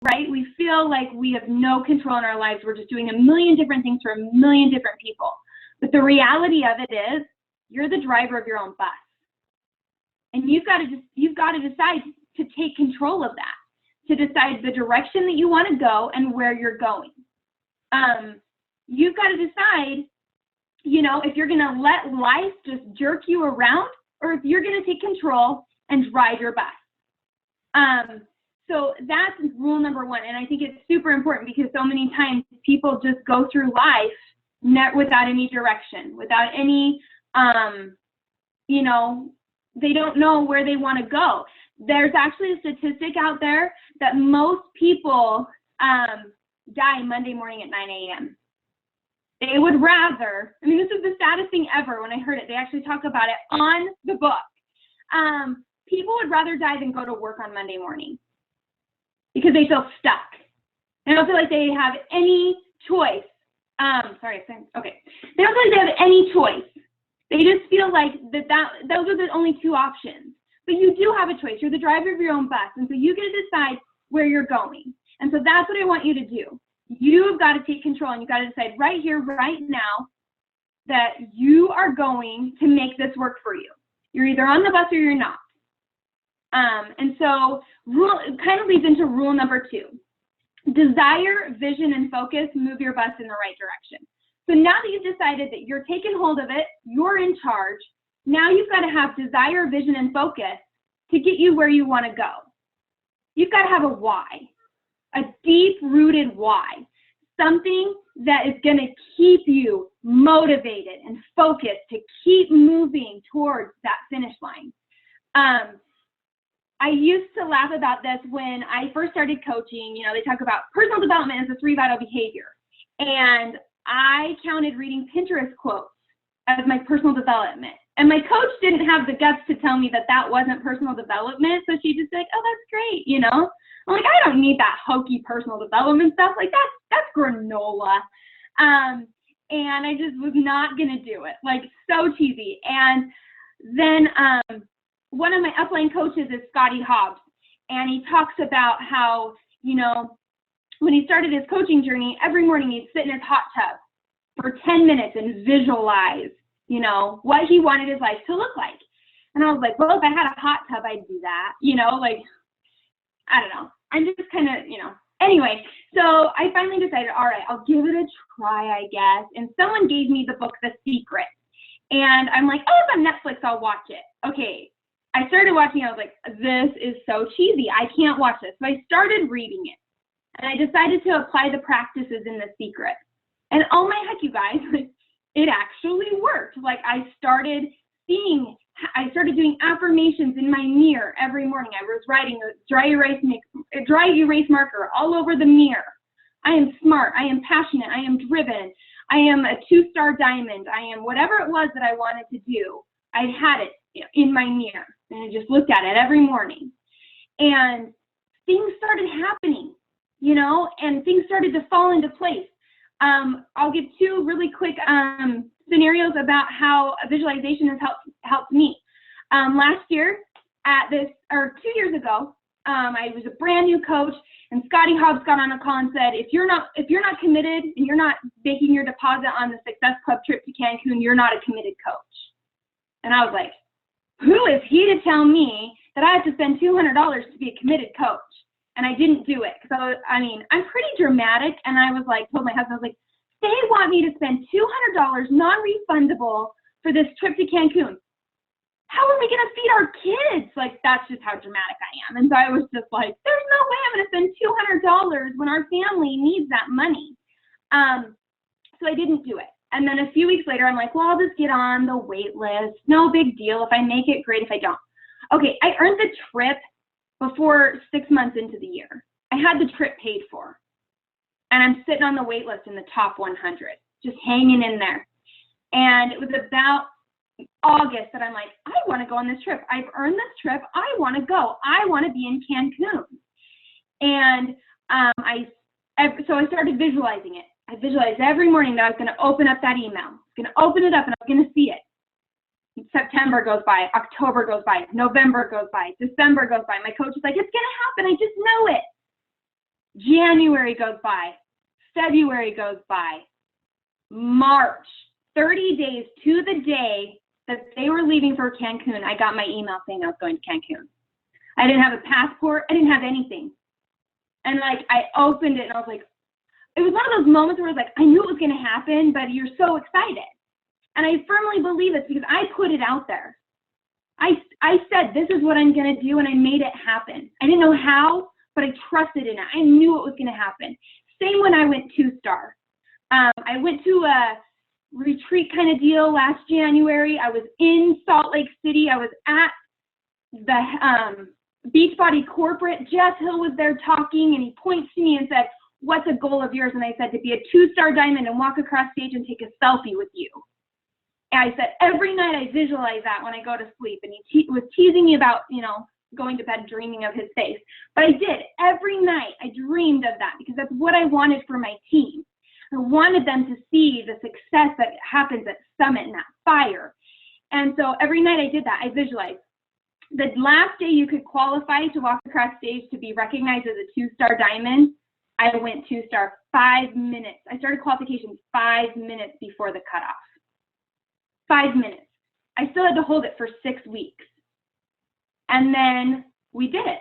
right? We feel like we have no control in our lives. We're just doing a million different things for a million different people. But the reality of it is you're the driver of your own bus. And you've got to decide to take control of that, to decide the direction that you want to go and where you're going. You've got to decide, you know, if you're going to let life just jerk you around or if you're going to take control and ride your bus. So that's rule number one. And I think it's super important because so many times people just go through life without any direction, without any, you know, they don't know where they want to go. There's actually a statistic out there that most people die Monday morning at 9 a.m. They would rather, I mean, this is the saddest thing ever when I heard it. They actually talk about it on the book. People would rather die than go to work on Monday morning because they feel stuck. They don't feel like they have any choice. Okay. They don't feel like they have any choice. They just feel like those are the only two options. But you do have a choice. You're the driver of your own bus. And so you get to decide where you're going. And so that's what I want you to do. You've got to take control and you've got to decide right here, right now, that you are going to make this work for you. You're either on the bus or you're not. And so it kind of leads into rule number 2. Desire, vision, and focus move your bus in the right direction. So now that you've decided that you're taking hold of it, you're in charge, now you've got to have desire, vision, and focus to get you where you want to go. You've got to have a why, a deep-rooted why, something that is going to keep you motivated and focused to keep moving towards that finish line. I used to laugh about this when I first started coaching. You know, they talk about personal development as a 3 vital behavior. And I counted reading Pinterest quotes as my personal development. And my coach didn't have the guts to tell me that that wasn't personal development. So she just like, oh, that's great, you know. I'm like, I don't need that hokey personal development stuff. Like, that's granola. And I just was not going to do it. Like, so cheesy. And then one of my upline coaches is Scotty Hobbs. And he talks about how, you know, when he started his coaching journey, every morning he'd sit in his hot tub for 10 minutes and visualize, you know, what he wanted his life to look like. And I was like, well, if I had a hot tub, I'd do that, you know, like, I don't know. I'm just kind of, you know, anyway, so I finally decided, all right, I'll give it a try, I guess. And someone gave me the book, The Secret. And I'm like, oh, it's on Netflix, I'll watch it. Okay. I started watching, I was like, this is so cheesy. I can't watch this. So I started reading it. And I decided to apply the practices in The Secret. And oh my heck, you guys, it actually worked. Like I started doing affirmations in my mirror every morning. I was writing a dry erase marker all over the mirror. I am smart. I am passionate. I am driven. I am a 2-star diamond. I am whatever it was that I wanted to do. I had it in my mirror. And I just looked at it every morning. And things started happening, you know, and things started to fall into place. I'll give 2 really quick scenarios about how visualization has helped me. Last year, 2 years ago, I was a brand new coach, and Scotty Hobbs got on a call and said, if you're not committed and you're not making your deposit on the Success Club trip to Cancun, you're not a committed coach. And I was like, who is he to tell me that I have to spend $200 to be a committed coach? And I didn't do it because I'm pretty dramatic. And I was like, told my husband, I was like, they want me to spend $200 non-refundable for this trip to Cancun. How are we going to feed our kids? Like, that's just how dramatic I am. And so I was just like, there's no way I'm going to spend $200 when our family needs that money. So I didn't do it. And then a few weeks later, I'm like, well, I'll just get on the wait list. No big deal. If I make it, great. If I don't. Okay, I earned the trip before 6 months into the year. I had the trip paid for. And I'm sitting on the wait list in the top 100, just hanging in there. And it was about August that I'm like, I want to go on this trip. I've earned this trip. I want to go. I want to be in Cancun. And so I started visualizing it. I visualized every morning that I was going to open up that email. I was going to open it up and I was going to see it. September goes by, October goes by, November goes by, December goes by. My coach is like, it's going to happen. I just know it. January goes by. February goes by. March, 30 days to the day that they were leaving for Cancun, I got my email saying I was going to Cancun. I didn't have a passport. I didn't have anything. And like, I opened it and I was like, it was one of those moments where I was like, I knew it was going to happen, but you're so excited. And I firmly believe it's because I put it out there. I said, this is what I'm going to do, and I made it happen. I didn't know how, but I trusted in it. I knew it was going to happen. Same when I went 2-star. I went to a retreat kind of deal last January. I was in Salt Lake City. I was at the Beachbody corporate. Jeff Hill was there talking, and he points to me and said, what's a goal of yours? And I said, to be a 2-star diamond and walk across stage and take a selfie with you. And I said, every night I visualize that when I go to sleep. And he was teasing me about, you know, going to bed dreaming of his face. But I did. Every night I dreamed of that because that's what I wanted for my team. I wanted them to see the success that happens at Summit and that fire. And so every night I did that. I visualized. The last day you could qualify to walk across stage to be recognized as a 2-star diamond, I went 2-star 5 minutes. I started qualification 5 minutes before the cutoff. 5 minutes. I still had to hold it for 6 weeks. And then we did it.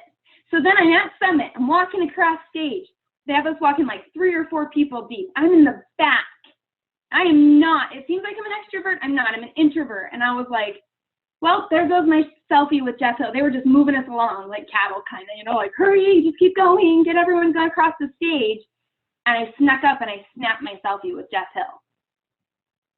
So then I'm at Summit. I'm walking across stage. They have us walking like 3 or 4 people deep. I'm in the back. I am not. It seems like I'm an extrovert. I'm not. I'm an introvert. And I was like, well, there goes my selfie with Jeff Hill. They were just moving us along like cattle kind of, you know, like, hurry, just keep going, get everyone across the stage. And I snuck up and I snapped my selfie with Jeff Hill.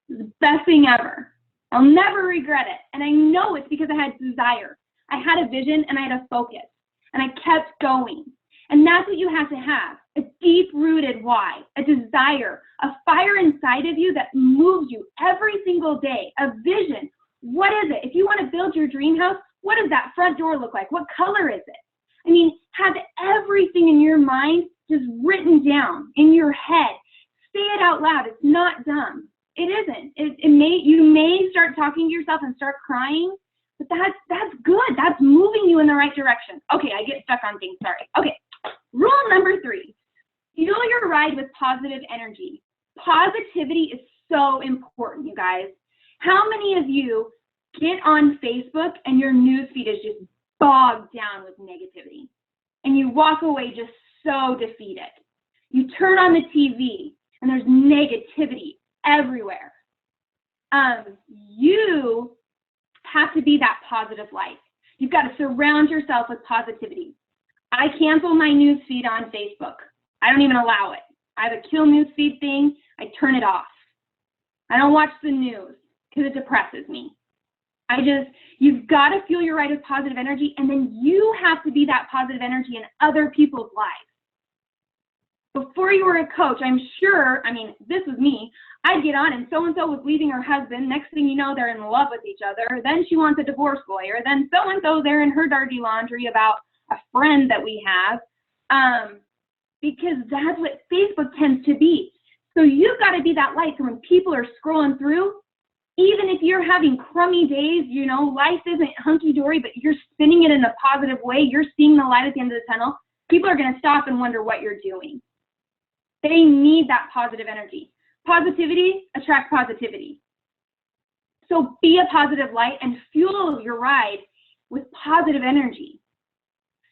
It was the best thing ever. I'll never regret it. And I know it's because I had desire. I had a vision and I had a focus. And I kept going. And that's what you have to have. A deep-rooted why, a desire, a fire inside of you that moves you every single day, a vision. What is it? If you want to build your dream house, what does that front door look like? What color is it? I mean, have everything in your mind just written down in your head. Say it out loud. It's not dumb. It isn't. You may start talking to yourself and start crying, but that's good. That's moving you in the right direction. Okay, I get stuck on things. Sorry. Okay, rule number 3. Fuel your ride with positive energy. Positivity is so important, you guys. How many of you get on Facebook and your newsfeed is just bogged down with negativity and you walk away just so defeated? You turn on the TV and there's negativity everywhere. You have to be that positive light. You've got to surround yourself with positivity. I cancel my newsfeed on Facebook. I don't even allow it. I have a kill newsfeed thing. I turn it off. I don't watch the news because it depresses me. You've got to fuel your ride with positive energy, and then you have to be that positive energy in other people's lives. Before you were a coach, I'm sure, I mean, this was me, I'd get on and so-and-so was leaving her husband. Next thing you know, they're in love with each other. Then she wants a divorce lawyer. Then so-and-so, they're in her dirty laundry about a friend that we have, because that's what Facebook tends to be. So you've got to be that light. So when people are scrolling through, even if you're having crummy days, you know, life isn't hunky-dory, but you're spinning it in a positive way, you're seeing the light at the end of the tunnel, people are going to stop and wonder what you're doing. They need that positive energy. Positivity attracts positivity. So be a positive light and fuel your ride with positive energy.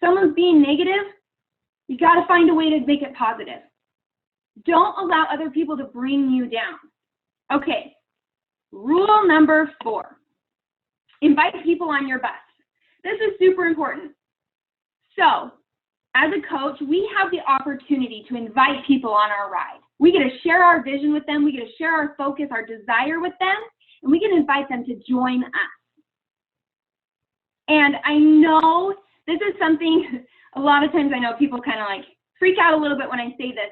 Someone's being negative, you got to find a way to make it positive. Don't allow other people to bring you down. Okay, rule number 4, invite people on your bus. This is super important. So, as a coach, we have the opportunity to invite people on our ride. We get to share our vision with them, we get to share our focus, our desire with them, and we can invite them to join us. And I know this is something, a lot of times I know people kind of like freak out a little bit when I say this,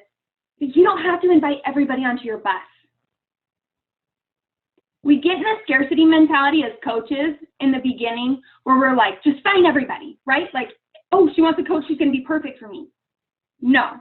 but you don't have to invite everybody onto your bus. We get in a scarcity mentality as coaches in the beginning where we're like, just find everybody, right? Like, oh, she wants a coach, she's going to be perfect for me. No.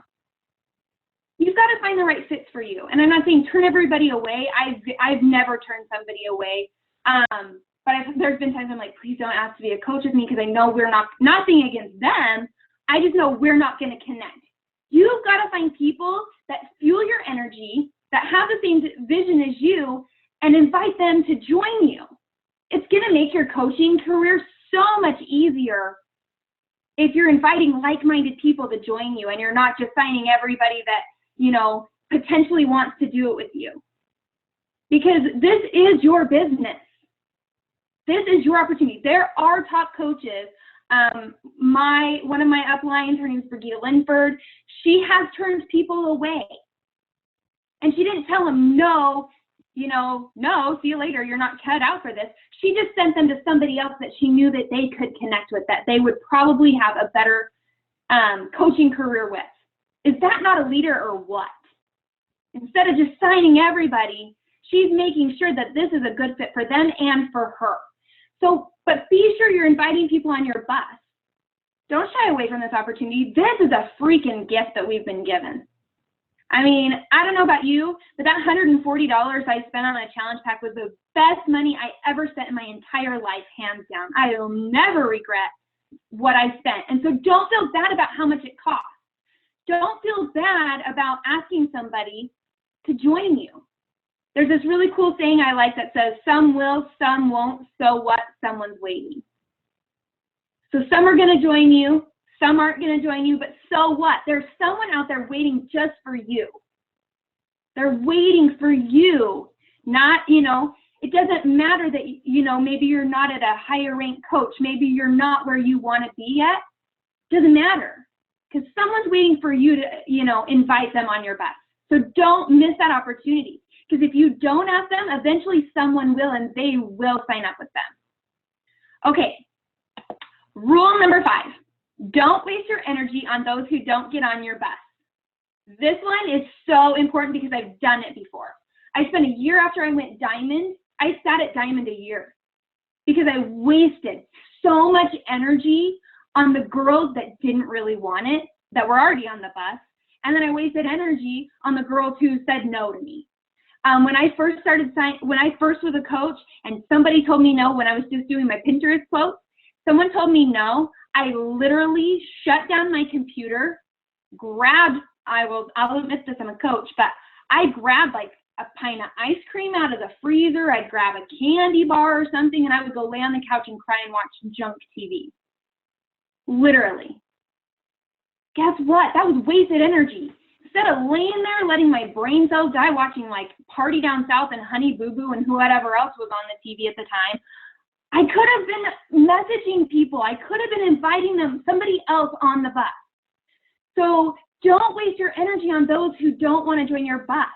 You've got to find the right fits for you. And I'm not saying turn everybody away. I've never turned somebody away. But there's been times I'm like, please don't ask to be a coach with me because I know we're not, nothing against them. I just know we're not going to connect. You've got to find people that fuel your energy, that have the same vision as you, and invite them to join you. It's going to make your coaching career so much easier if you're inviting like-minded people to join you and you're not just signing everybody that, you know, potentially wants to do it with you. Because this is your business. This is your opportunity. There are top coaches. One of my uplines, her name's Brigitte Linford, she has turned people away. And she didn't tell them, no, you know, no, see you later, you're not cut out for this. She just sent them to somebody else that she knew that they could connect with, that they would probably have a better coaching career with. Is that not a leader or what? Instead of just signing everybody, she's making sure that this is a good fit for them and for her. So, but be sure you're inviting people on your bus. Don't shy away from this opportunity. This is a freaking gift that we've been given. I mean, I don't know about you, but that $140 I spent on a challenge pack was the best money I ever spent in my entire life, hands down. I will never regret what I spent. And so don't feel bad about how much it costs. Don't feel bad about asking somebody to join you. There's this really cool saying I like that says, some will, some won't, so what, someone's waiting. So some are going to join you, some aren't going to join you, but so what? There's someone out there waiting just for you. They're waiting for you, not, you know, it doesn't matter that, you know, maybe you're not at a higher ranked coach, maybe you're not where you want to be yet. Doesn't matter, because someone's waiting for you to, you know, invite them on your bus. So don't miss that opportunity. Because if you don't ask them, eventually someone will, and they will sign up with them. Okay, rule number 5, don't waste your energy on those who don't get on your bus. This one is so important because I've done it before. I spent a year after I went diamond, I sat at diamond a year because I wasted so much energy on the girls that didn't really want it, that were already on the bus, and then I wasted energy on the girls who said no to me. When I first was a coach and somebody told me no when I was just doing my Pinterest quotes, someone told me no, I literally shut down my computer, grabbed, I'll admit this, I'm a coach, but I grabbed like a pint of ice cream out of the freezer, I'd grab a candy bar or something, and I would go lay on the couch and cry and watch junk TV. Literally. Guess what? That was wasted energy. Instead of laying there letting my brain cells die watching like Party Down South and Honey Boo Boo and whoever else was on the TV at the time, I could have been messaging people. I could have been inviting them, somebody else on the bus. So don't waste your energy on those who don't want to join your bus,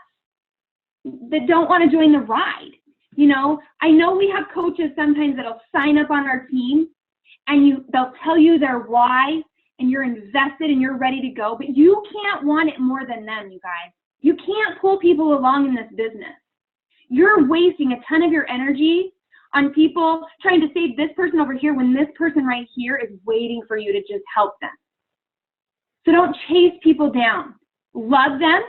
that don't want to join the ride. You know, I know we have coaches sometimes that'll sign up on our team and they'll tell you their why, and you're invested and you're ready to go, but you can't want it more than them, you guys. You can't pull people along in this business. You're wasting a ton of your energy on people trying to save this person over here when this person right here is waiting for you to just help them. So don't chase people down. Love them,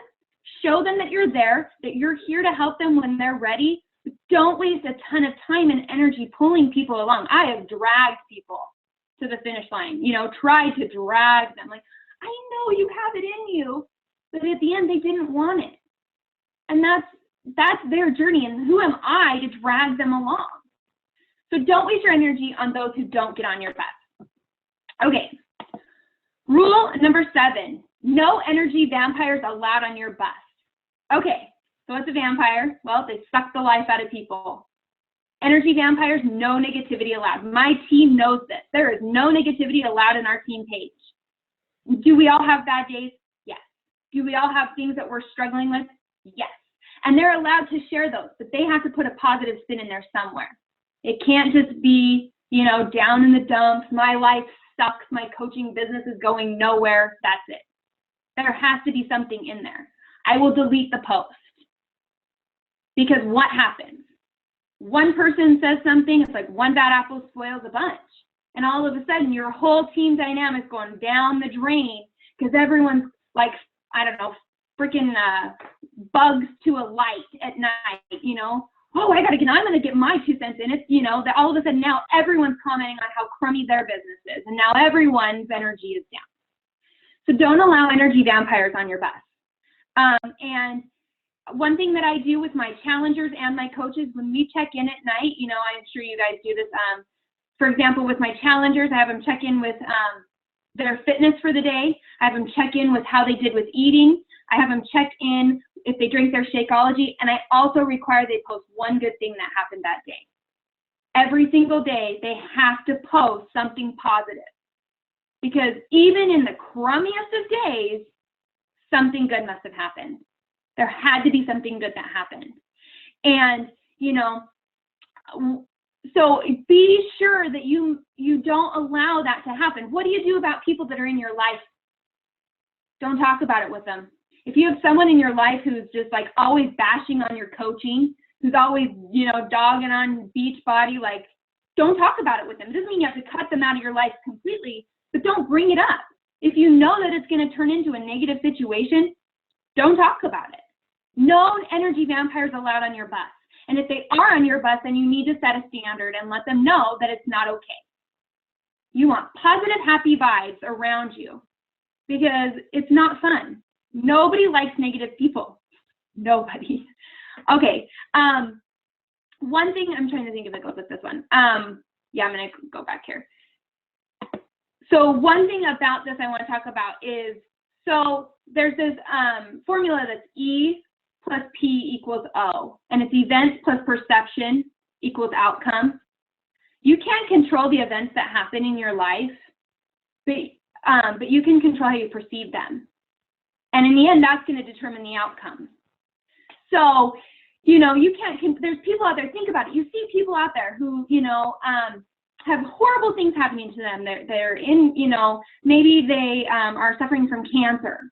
show them that you're there, that you're here to help them when they're ready. But don't waste a ton of time and energy pulling people along. I have dragged people to the finish line, you know, tried to drag them. Like, I know you have it in you, but at the end they didn't want it. And that's their journey, and who am I to drag them along? So don't waste your energy on those who don't get on your bus. Okay, rule number 7, no energy vampires allowed on your bus. Okay, so what's a vampire? Well, they suck the life out of people. Energy vampires, no negativity allowed. My team knows this. There is no negativity allowed in our team page. Do we all have bad days? Yes. Do we all have things that we're struggling with? Yes. And they're allowed to share those, but they have to put a positive spin in there somewhere. It can't just be, you know, down in the dumps, my life sucks, my coaching business is going nowhere, that's it. There has to be something in there. I will delete the post. Because what happens? One person says something, it's like one bad apple spoils a bunch. And all of a sudden, your whole team dynamic is going down the drain because everyone's like, I don't know, freaking bugs to a light at night, you know? Oh, I'm going to get my 2 cents in. It's, you know, that all of a sudden now everyone's commenting on how crummy their business is. And now everyone's energy is down. So don't allow energy vampires on your bus. And one thing that I do with my challengers and my coaches, when we check in at night, you know, I'm sure you guys do this. For example, with my challengers, I have them check in with their fitness for the day. I have them check in with how they did with eating. I have them check in if they drink their Shakeology. And I also require they post one good thing that happened that day. Every single day, they have to post something positive. Because even in the crummiest of days, something good must have happened. There had to be something good that happened. And, you know, so be sure that you don't allow that to happen. What do you do about people that are in your life? Don't talk about it with them. If you have someone in your life who's just like always bashing on your coaching, who's always, you know, dogging on Beachbody, like, don't talk about it with them. It doesn't mean you have to cut them out of your life completely, but don't bring it up. If you know that it's going to turn into a negative situation, don't talk about it. No energy vampires allowed on your bus. And if they are on your bus, then you need to set a standard and let them know that it's not okay. You want positive, happy vibes around you because it's not fun. Nobody likes negative people. Nobody. Okay. One thing, I'm trying to think if it goes with this one. Yeah, I'm going to go back here. So one thing about this I want to talk about is, so there's this formula that's E plus P equals O, and it's events plus perception equals outcome. You can't control the events that happen in your life, but you can control how you perceive them. And in the end, that's going to determine the outcome. So, you know, you can't, there's people out there, think about it. You see people out there who, you know, have horrible things happening to them. They're in, you know, maybe they are suffering from cancer.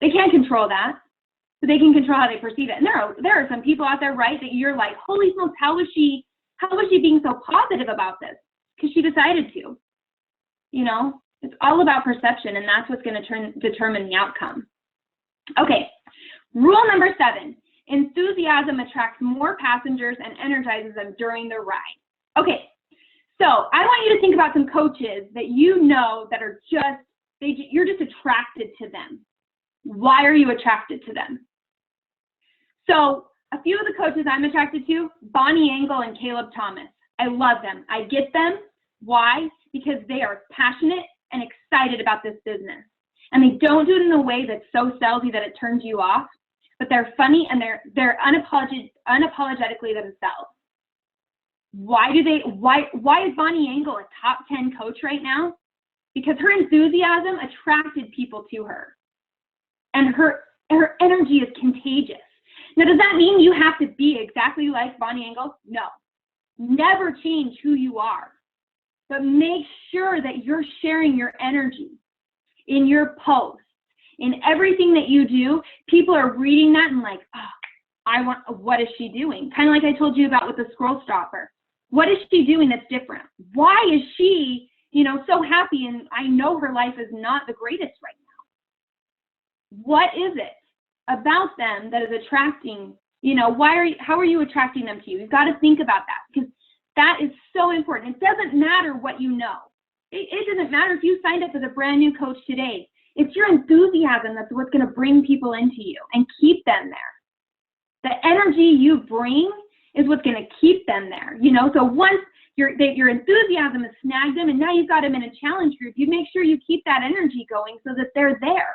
They can't control that, but they can control how they perceive it. And there are some people out there, right, that you're like, holy smokes, how was she being so positive about this? Because she decided to. You know, it's all about perception, and that's what's going to determine the outcome. Okay, rule number 7. Enthusiasm attracts more passengers and energizes them during the ride. Okay, so I want you to think about some coaches that you know that are just, you're just attracted to them. Why are you attracted to them? So a few of the coaches I'm attracted to, Bonnie Engel and Caleb Thomas. I love them. I get them. Why? Because they are passionate and excited about this business. And they don't do it in a way that's so salesy that it turns you off, but they're funny and they're unapologetically themselves. Why is Bonnie Engel a top 10 coach right now? Because her enthusiasm attracted people to her. And her energy is contagious. Now, does that mean you have to be exactly like Bonnie Engel? No. Never change who you are. But make sure that you're sharing your energy in your posts, in everything that you do. People are reading that and like, oh, what is she doing? Kind of like I told you about with the scroll stopper. What is she doing that's different? Why is she, you know, so happy? And I know her life is not the greatest right now. What is it about them that is attracting, you know, how are you attracting them to you? You've got to think about that, because that is so important. It doesn't matter what you know. It doesn't matter if you signed up as a brand new coach today. It's your enthusiasm that's what's going to bring people into you and keep them there. The energy you bring is what's going to keep them there. You know, so once your enthusiasm has snagged them and now you've got them in a challenge group, you make sure you keep that energy going so that they're there,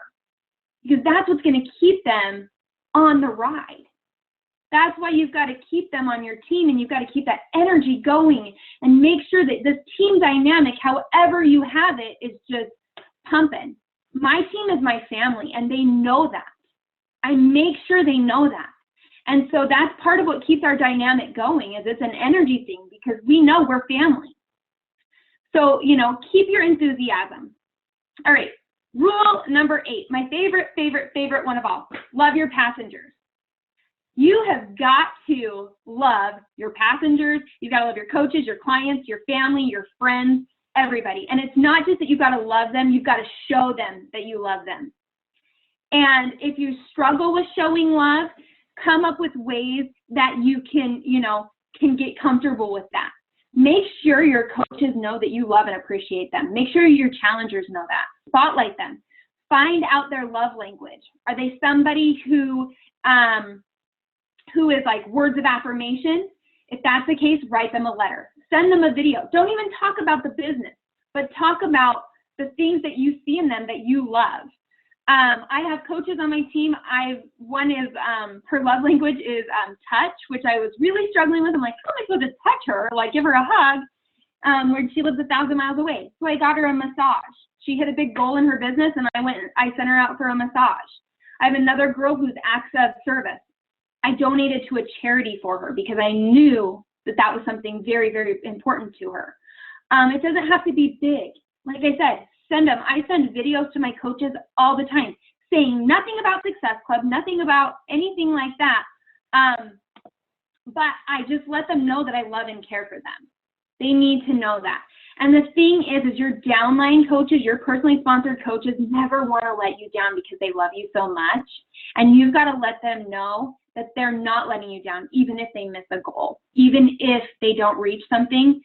because that's what's going to keep them on the ride. That's why you've got to keep them on your team, and you've got to keep that energy going and make sure that this team dynamic, however you have it, is just pumping. My team is my family, and they know that. I make sure they know that. And so that's part of what keeps our dynamic going, is it's an energy thing, because we know we're family. So, you know, keep your enthusiasm. All right, rule number 8, my favorite one of all. Love your passengers. You have got to love your passengers. You've got to love your coaches, your clients, your family, your friends, everybody. And it's not just that you've got to love them, you've got to show them that you love them. And if you struggle with showing love, come up with ways that you can, you know, can get comfortable with that. Make sure your coaches know that you love and appreciate them. Make sure your challengers know that. Spotlight them. Find out their love language. Are they somebody who is like words of affirmation? If that's the case, write them a letter. Send them a video. Don't even talk about the business, but talk about the things that you see in them that you love. I have coaches on my team. One is, her love language is touch, which I was really struggling with. I'm like, how am I supposed to touch her? Like, give her a hug, where she lives 1,000 miles away. So I got her a massage. She hit a big goal in her business, and I sent her out for a massage. I have another girl who's acts of service. I donated to a charity for her because I knew that that was something very, very important to her. It doesn't have to be big. Like I said, send them. I send videos to my coaches all the time saying nothing about Success Club, nothing about anything like that. But I just let them know that I love and care for them. They need to know that. And the thing is your downline coaches, your personally sponsored coaches never want to let you down because they love you so much. And you've got to let them know that they're not letting you down, even if they miss a goal, even if they don't reach something.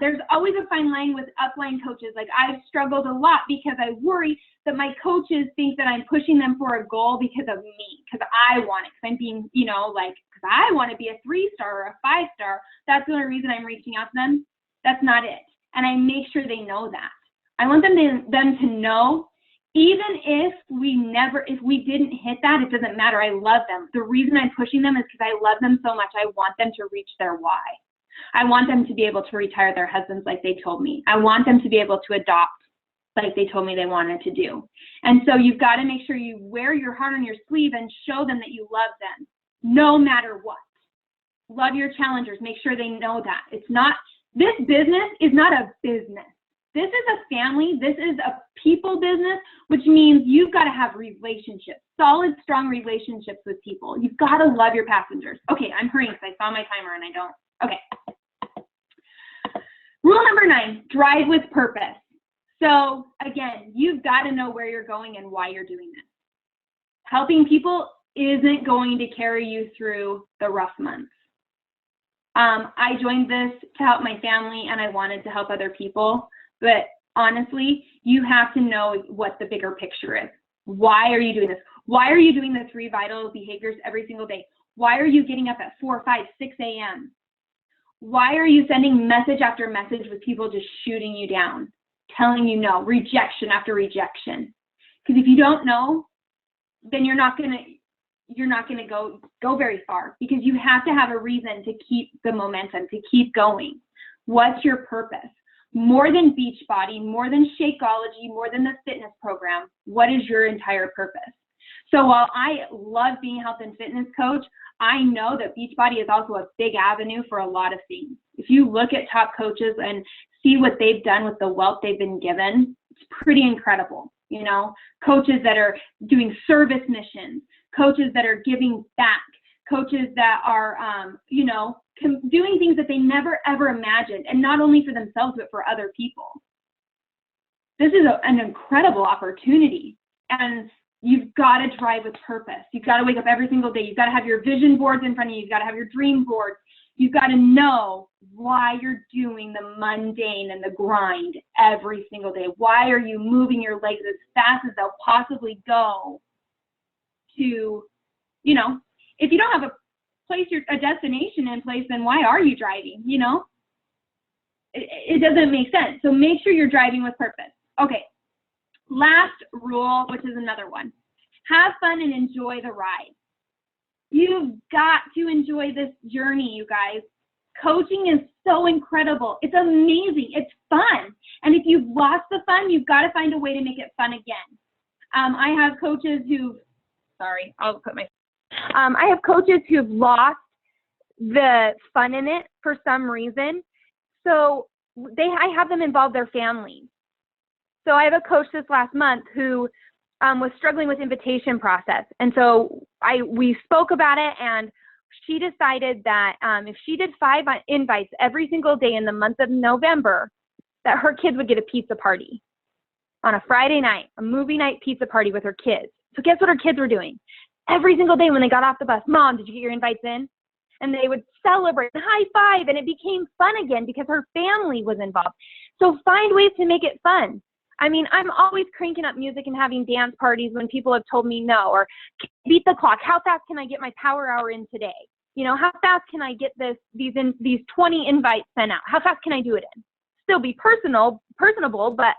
There's always a fine line with upline coaches. Like, I've struggled a lot because I worry that my coaches think that I'm pushing them for a goal because of me, because I want it, because I'm being, because I want to be a 3-star or a 5-star. That's the only reason I'm reaching out to them. That's not it. And I make sure they know that. I want them to know, even if we didn't hit that, it doesn't matter. I love them. The reason I'm pushing them is because I love them so much. I want them to reach their why. I want them to be able to retire their husbands like they told me. I want them to be able to adopt like they told me they wanted to do. And so you've got to make sure you wear your heart on your sleeve and show them that you love them no matter what. Love your challengers. Make sure they know that. This business is not a business. This is a family. This is a people business, which means you've got to have relationships, solid, strong relationships with people. You've got to love your passengers. Okay, I'm hurrying because I saw my timer and I don't. Okay. Rule number 9, drive with purpose. So again, you've got to know where you're going and why you're doing this. Helping people isn't going to carry you through the rough months. I joined this to help my family and I wanted to help other people, but honestly, you have to know what the bigger picture is. Why are you doing this? Why are you doing the 3 vital behaviors every single day? Why are you getting up at 4, 5, 6 a.m.? Why are you sending message after message with people just shooting you down, telling you no, rejection after rejection? Because if you don't know, then you're not gonna go very far, because you have to have a reason to keep the momentum, to keep going. What's your purpose? More than Beachbody, more than Shakeology, more than the fitness program, what is your entire purpose? So while I love being a health and fitness coach, I know that Beachbody is also a big avenue for a lot of things. If you look at top coaches and see what they've done with the wealth they've been given, it's pretty incredible. Coaches that are doing service missions, coaches that are giving back, coaches that are, doing things that they never ever imagined, and not only for themselves, but for other people. This is an incredible opportunity, and you've got to drive with purpose. You've got to wake up every single day. You've got to have your vision boards in front of you. You've got to have your dream boards. You've got to know why you're doing the mundane and the grind every single day. Why are you moving your legs as fast as they'll possibly go to, if you don't have a destination in place, then why are you driving? It doesn't make sense. So make sure you're driving with purpose. Okay. Last rule, which is another one. Have fun and enjoy the ride. You've got to enjoy this journey, you guys. Coaching is so incredible. It's amazing. It's fun. And if you've lost the fun, you've got to find a way to make it fun again. I have coaches who've lost the fun in it for some reason. So I have them involve their families. So I have a coach this last month who was struggling with invitation process. And so we spoke about it, and she decided that if she did 5 invites every single day in the month of November, that her kids would get a pizza party on a Friday night, a movie night pizza party with her kids. So guess what her kids were doing? Every single day when they got off the bus, Mom, did you get your invites in? And they would celebrate and high five, and it became fun again because her family was involved. So find ways to make it fun. I mean, I'm always cranking up music and having dance parties when people have told me no, or beat the clock. How fast can I get my power hour in today? You know, how fast can I get these 20 invites sent out? How fast can I do it in? Still be personable, but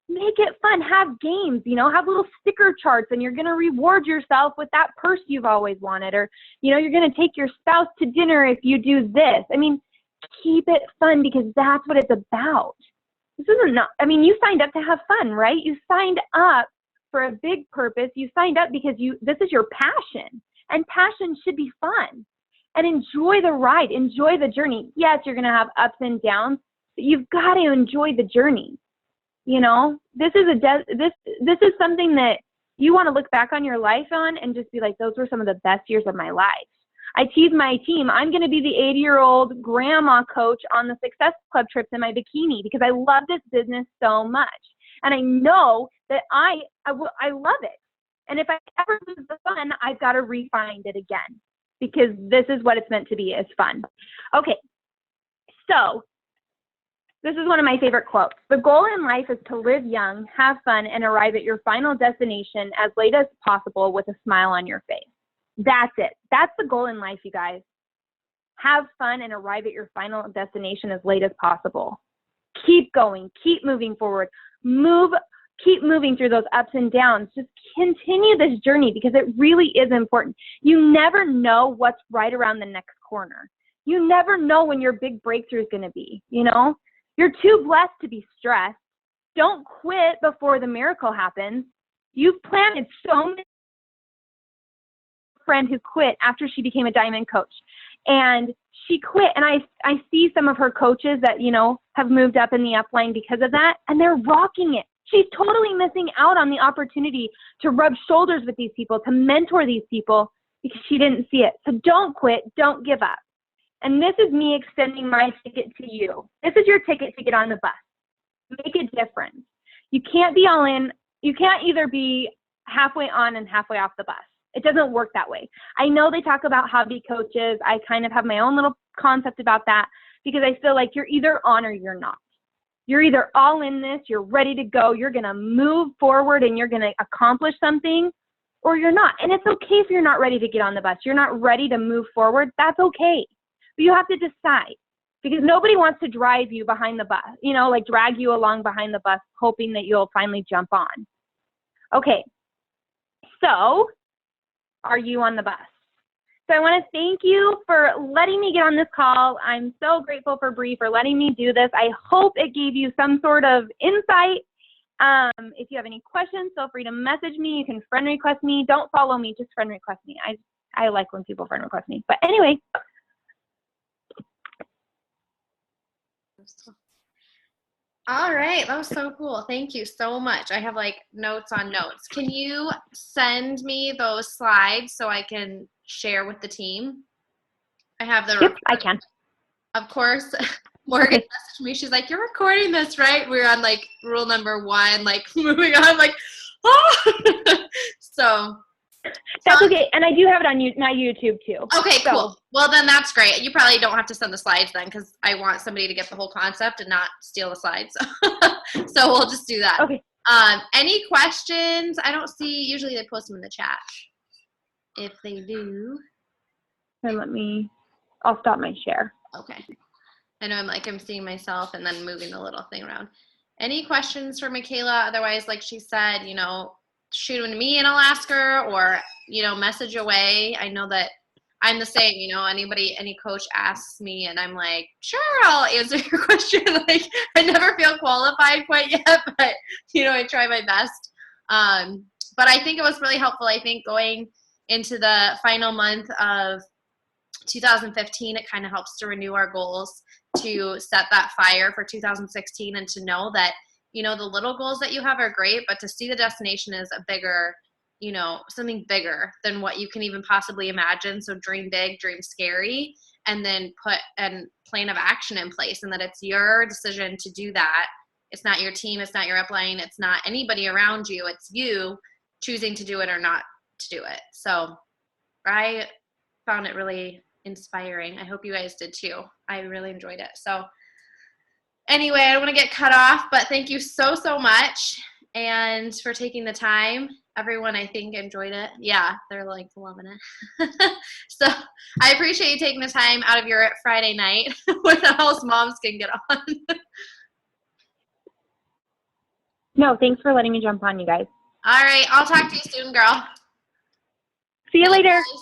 make it fun. Have games, you know, have little sticker charts, and you're going to reward yourself with that purse you've always wanted, or, you know, you're going to take your spouse to dinner if you do this. I mean, keep it fun, because that's what it's about. This isn't not, I mean, you signed up to have fun, right? You signed up for a big purpose. You signed up because this is your passion, and passion should be fun. And enjoy the ride, enjoy the journey. Yes, you're going to have ups and downs, but you've got to enjoy the journey. You know, this is this is something that you want to look back on your life on and just be like, those were some of the best years of my life. I tease my team, I'm going to be the 80-year-old grandma coach on the Success Club trips in my bikini, because I love this business so much. And I know that I love it. And if I ever lose the fun, I've got to refine it again, because this is what it's meant to be, is fun. Okay, so this is one of my favorite quotes. The goal in life is to live young, have fun, and arrive at your final destination as late as possible with a smile on your face. That's it. That's the goal in life, you guys. Have fun and arrive at your final destination as late as possible. Keep going. Keep moving forward. Keep moving through those ups and downs. Just continue this journey, because it really is important. You never know what's right around the next corner. You never know when your big breakthrough is going to be, you know? You're too blessed to be stressed. Don't quit before the miracle happens. You've planted so many. Friend who quit after she became a diamond coach, and she quit, and I see some of her coaches that, you know, have moved up in the upline because of that, and they're rocking it. She's totally missing out on the opportunity to rub shoulders with these people, to mentor these people, because she didn't see it. So don't quit. Don't give up. And this is me extending my ticket to you. This is your ticket to get on the bus. Make a difference. You can't be all in. You can't either be halfway on and halfway off the bus. It doesn't work that way. I know they talk about hobby coaches. I kind of have my own little concept about that, because I feel like you're either on or you're not. You're either all in this, you're ready to go, you're going to move forward and you're going to accomplish something, or you're not. And it's okay if you're not ready to get on the bus. You're not ready to move forward. That's okay. But you have to decide, because nobody wants to drive you behind the bus, you know, like drag you along behind the bus, hoping that you'll finally jump on. Okay. So, are you on the bus? So I want to thank you for letting me get on this call. I'm so grateful for Bree for letting me do this. I hope it gave you some sort of insight. If you have any questions, feel free to message me. You can friend request me. Don't follow me, just friend request me. I like when people friend request me. But anyway. All right, that was so cool. Thank you so much. I have like notes on notes. Can you send me those slides so I can share with the team? I have the Yep, I can. Of course, Morgan messaged me. She's like, "You're recording this, right?" We're on like rule number 1, like moving on, like, oh. So that's okay. And I do have it on my YouTube too. Okay, so cool. Well, then that's great. You probably don't have to send the slides then, because I want somebody to get the whole concept and not steal the slides. So we'll just do that. Okay. Any questions? I don't see, usually they post them in the chat. If they do. Then I'll stop my share. Okay. I know I'm seeing myself and then moving the little thing around. Any questions for Makala? Otherwise, like she said, you know, shoot them to me and I'll ask her, or, you know, message away. I know that I'm the same, you know, any coach asks me and I'm like, sure, I'll answer your question. Like, I never feel qualified quite yet, but, you know, I try my best. But I think it was really helpful. I think going into the final month of 2015, it kind of helps to renew our goals, to set that fire for 2016, and to know that, you know, the little goals that you have are great, but to see the destination as a bigger, you know, something bigger than what you can even possibly imagine. So dream big, dream scary, and then put a plan of action in place, and that it's your decision to do that. It's not your team, it's not your upline, it's not anybody around you, it's you choosing to do it or not to do it. So I found it really inspiring. I hope you guys did too. I really enjoyed it. So Anyway, I don't want to get cut off, but thank you so, so much and for taking the time. Everyone, I think, enjoyed it. Yeah, they're like loving it. So I appreciate you taking the time out of your Friday night when else moms can get on. No, thanks for letting me jump on, you guys. All right, I'll talk to you soon, girl. See you later. Bye.